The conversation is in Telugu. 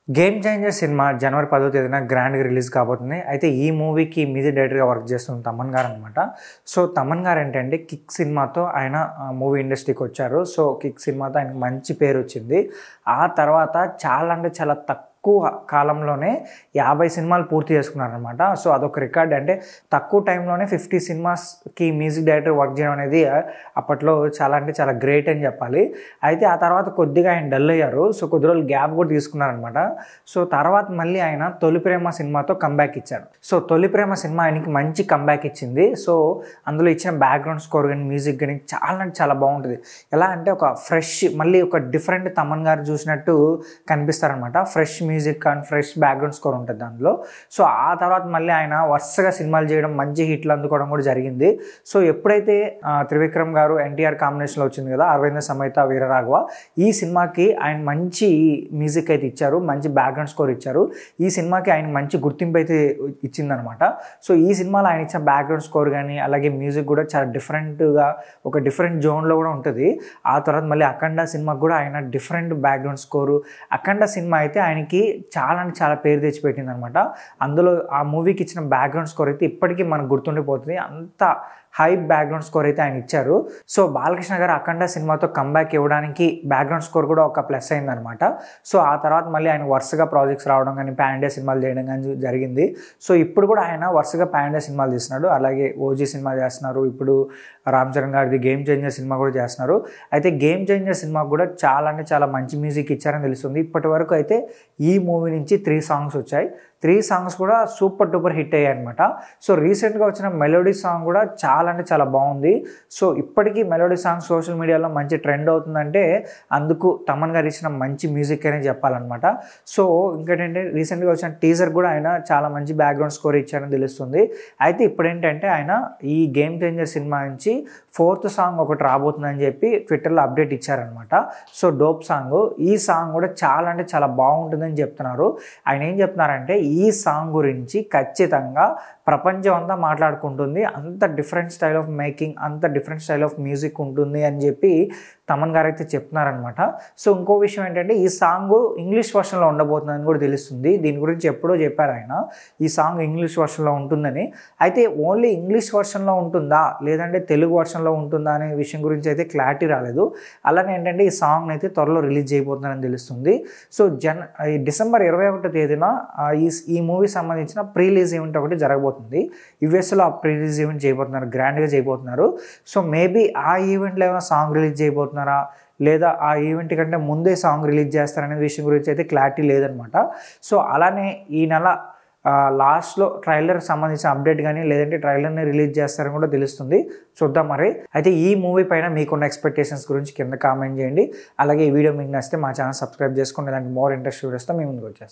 గేమ్ చేంజర్ సినిమా జనవరి 10వ తేదీన గ్రాండ్‌గా రిలీజ్ కాబోతుంది. అయితే ఈ మూవీకి మ్యూజిక్ డైరెక్టర్‌గా వర్క్ చేస్తున్న తమన్ గారనమాట. సో, తమన్ గారు ఏంటంటే 'కిక్' సినిమాతో ఆయన మూవీ ఇండస్ట్రీకొచ్చారు. సో, 'కిక్' సినిమాతో ఆయనకు మంచి పేరొచ్చింది. ఆ తర్వాత చాలా అంటే చాలా తక్కువ కాలంలోనే 50 సినిమాలు పూర్తి చేసుకున్నారనమాట. సో, అదొక రికార్డ్. అంటే తక్కువ టైంలోనే 50 సినిమాస్‌కి మ్యూజిక్ డైరెక్టర్ వర్క్ చేయడం అనేది అప్పట్లో చాలా అంటే చాలా గ్రేట్ అని చెప్పాలి. అయితే ఆ తర్వాత కొద్దిగా ఆయన డల్ అయ్యారు. సో, కొద్ది రోజులు గ్యాప్ కూడా తీసుకున్నారనమాట. సో, తర్వాత మళ్ళీ ఆయన 'తొలి ప్రేమ' సినిమాతో కమ్‌బ్యాక్ ఇచ్చారు. సో, 'తొలి ప్రేమ' సినిమా ఆయనకి మంచి కమ్‌బ్యాక్ ఇచ్చింది. సో, అందులో ఇచ్చిన బ్యాక్‌గ్రౌండ్ స్కోర్ గానీ, మ్యూజిక్ గానీ చాలా అంటే చాలా బాగుంటుంది. ఎలా అంటే ఒక ఫ్రెష్ మళ్ళీ ఒక డిఫరెంట్ తమన్ గారు చూసినట్టు కనిపిస్తారనమాట. Fresh music and fresh background score ఉంటుంది దాంట్లో. సో, ఆ తర్వాత మళ్ళీ ఆయన వరుసగా సినిమాలు చేయడం, మంచి హిట్లు అందుకోవడం కూడా జరిగింది. సో, ఎప్పుడైతే త్రివిక్రమ్ గారు, ఎన్టీఆర్ కాంబినేషన్‌లో వచ్చింది కదా 'అరవింద సమేత వీరరాఘవ', ఈ సినిమాకి ఆయన మంచి మ్యూజిక్ అయితే ఇచ్చారు. మంచి బ్యాక్‌గ్రౌండ్ స్కోర్ ఇచ్చారు. ఈ సినిమాకి ఆయన మంచి గుర్తింపు అయితే ఇచ్చిందనమాట. సో, ఈ సినిమాలో ఆయన ఇచ్చిన బ్యాక్‌గ్రౌండ్ స్కోర్ కానీ, అలాగే మ్యూజిక్ కూడా చాలా డిఫరెంట్‌గా ఒక డిఫరెంట్ జోన్‌లో కూడా ఉంటుంది. ఆ తర్వాత మళ్ళీ 'అఖండ' సినిమాకి కూడా ఆయన డిఫరెంట్ బ్యాక్‌గ్రౌండ్ స్కోరు. 'అఖండ' సినిమా అయితే ఆయనకి చాలా అంటే చాలా పేరు తెచ్చిపెట్టిందనమాట. అందులో ఆ మూవీకి ఇచ్చిన బ్యాక్‌గ్రౌండ్ స్కోర్ అయితే ఇప్పటికీ మనకు గుర్తుండిపోతుంది. అంత హై బ్యాక్‌గ్రౌండ్ స్కోర్ అయితే ఆయన ఇచ్చారు. సో, బాలకృష్ణ గారు 'అఖండ' సినిమాతో కమ్‌బ్యాక్ ఇవ్వడానికి బ్యాక్‌గ్రౌండ్ స్కోర్ కూడా ఒక ప్లస్ అయిందనమాట. సో, ఆ తర్వాత మళ్ళీ ఆయన వరుసగా ప్రాజెక్ట్స్ రావడం కానీ, పాన్ ఇండియా సినిమాలు చేయడం కానీ జరిగింది. సో, ఇప్పుడు కూడా ఆయన వరుసగా పాన్ ఇండియా సినిమాలు తీస్తున్నాడు. అలాగే 'ఓజీ' సినిమా చేస్తున్నారు. ఇప్పుడు రామ్ చరణ్ గారిది 'గేమ్ చేంజర్' సినిమా కూడా చేస్తున్నారు. అయితే 'గేమ్ చేంజర్' సినిమాకు కూడా చాలా అంటే చాలా మంచి మ్యూజిక్ ఇచ్చారని తెలుస్తుంది. ఇప్పటి వరకు అయితే ఈ మూవీ నుంచి 3 సాంగ్స్ వచ్చాయి. 3 సాంగ్స్ కూడా సూపర్ డూపర్ హిట్ అయ్యాయి అనమాట. సో, రీసెంట్‌గా వచ్చిన 'మెలోడీ' సాంగ్ కూడా చాలా అంటే చాలా బాగుంది. సో, ఇప్పటికీ 'మెలోడీ' సాంగ్ సోషల్ మీడియాలో మంచి ట్రెండ్ అవుతుందంటే అందుకు తమన్ గారు ఇచ్చిన మంచి మ్యూజిక్ అనే చెప్పాలన్నమాట. సో, ఇంకేంటంటే రీసెంట్‌గా వచ్చిన టీజర్ కూడా ఆయన చాలా మంచి బ్యాక్‌గ్రౌండ్ స్కోర్ ఇచ్చారని తెలుస్తుంది. అయితే ఇప్పుడేంటంటే ఆయన ఈ 'గేమ్ చేంజర్' సినిమా నుంచి 4th సాంగ్ ఒకటి రాబోతుందని చెప్పి ట్విట్టర్‌లో అప్డేట్ ఇచ్చారనమాట. So, dope song. ఈ సాంగ్ కూడా చాలా అంటే చాలా బాగుంటుందని చెప్తున్నారు. ఆయన ఏం చెప్తున్నారంటే ఈ సాంగ్ గురించి ఖచ్చితంగా ప్రపంచం అంతా మాట్లాడుకుంటుంది. అంత డిఫరెంట్ స్టైల్ ఆఫ్ మేకింగ్, అంత డిఫరెంట్ స్టైల్ ఆఫ్ మ్యూజిక్ ఉంటుంది అని చెప్పి తమన్ గారు అయితే చెప్తున్నారనమాట. సో, ఇంకో విషయం ఏంటంటే ఈ సాంగ్ ఇంగ్లీష్ వర్షన్లో ఉండబోతుందని కూడా తెలుస్తుంది. దీని గురించి ఎప్పుడో చెప్పారు ఆయన. ఈ సాంగ్ ఇంగ్లీష్ వర్షన్లో ఉంటుందని. అయితే ఓన్లీ ఇంగ్లీష్ వర్షన్లో ఉంటుందా లేదంటే తెలుగు వర్షన్లో ఉంటుందా అనే విషయం గురించి అయితే క్లారిటీ రాలేదు. అలానే ఏంటంటే ఈ సాంగ్ అయితే త్వరలో రిలీజ్ చేయబోతుందని తెలుస్తుంది. సో, డిసెంబర్ 21వ తేదీన ఈ మూవీకి సంబంధించిన ప్రీ రిలీజ్ ఈవెంట్ ఒకటి జరగబోతుంది. యూఎస్లో ఆ ప్రీ రిలీజ్ ఈవెంట్ చేయబోతున్నారు. గ్రాండ్‌గా చేయబోతున్నారు. సో, మేబీ ఆ ఈవెంట్లో ఏమైనా సాంగ్ రిలీజ్ చేయబోతున్నారా లేదా ఆ ఈవెంట్ కంటే ముందే సాంగ్ రిలీజ్ చేస్తారనే విషయం గురించి అయితే క్లారిటీ లేదనమాట. సో, అలానే ఈ నెల లాస్ట్‌లో ట్రైలర్‌కి సంబంధించిన అప్డేట్ కానీ లేదంటే ట్రైలర్‌ని రిలీజ్ చేస్తారని కూడా తెలుస్తుంది. చూద్దాం మరి. అయితే ఈ మూవీ పైన మీకున్న ఎక్స్‌పెక్టేషన్స్ గురించి కింద కామెంట్ చేయండి. అలాగే ఈ వీడియో మీకు నచ్చితే మా ఛానల్ సబ్స్క్రైబ్ చేసుకోండి. ఇలాంటి మోర్ ఇంట్రెస్ట్ వీడియోస్తో మీ ముందుకు వచ్చేస్తాం.